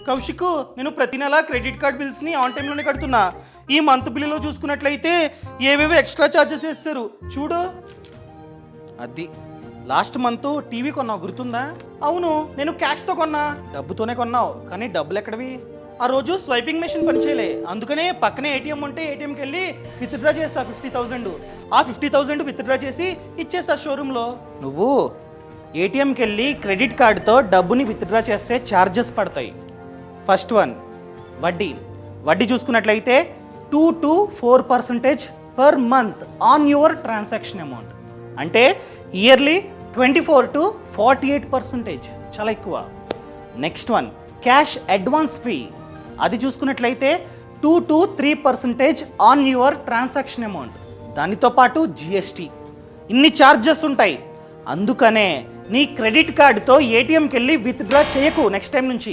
కౌశిక్, నేను ప్రతి నెల క్రెడిట్ కార్డ్ బిల్స్ని ఆన్ టైంలోనే కడుతున్నా. ఈ మంత్ బిల్లులో చూసుకున్నట్లయితే ఏవేవో ఎక్స్ట్రా ఛార్జెస్ వేస్తారు చూడు. అది లాస్ట్ మంత్ టీవీ కొన్నావు గుర్తుందా? అవును, నేను క్యాష్తో కొన్నా. డబ్బుతోనే కొన్నావు, కానీ డబ్బులు ఎక్కడవి? ఆ రోజు స్వైపింగ్ మెషిన్ పనిచేయలే, అందుకనే పక్కనే ఏటీఎం ఉంటే ఏటీఎంకి వెళ్ళి విత్డ్రా చేస్తా 50,000. ఆ 50,000 విత్డ్రా చేసి ఇచ్చేస్తా షోరూంలో. నువ్వు ఏటీఎంకి వెళ్ళి క్రెడిట్ కార్డుతో డబ్బుని విత్డ్రా చేస్తే ఛార్జెస్ పడతాయి. ఫస్ట్ వన్ వడ్డీ చూసుకున్నట్లయితే 2 to 4% per month on your transaction amount. అంటే ఇయర్లీ 24 to 48%, చాలా ఎక్కువ. Next one cash advance fee. అది చూసుకున్నట్లయితే 2 to 3% on your transaction amount. దానితో పాటు జిఎస్టీ. ఇన్ని ఛార్జెస్ ఉంటాయి. అందుకనే నీ క్రెడిట్ కార్డుతో ఏటీఎంకి వెళ్ళి విత్డ్రా చేయకు నెక్స్ట్ టైం నుంచి.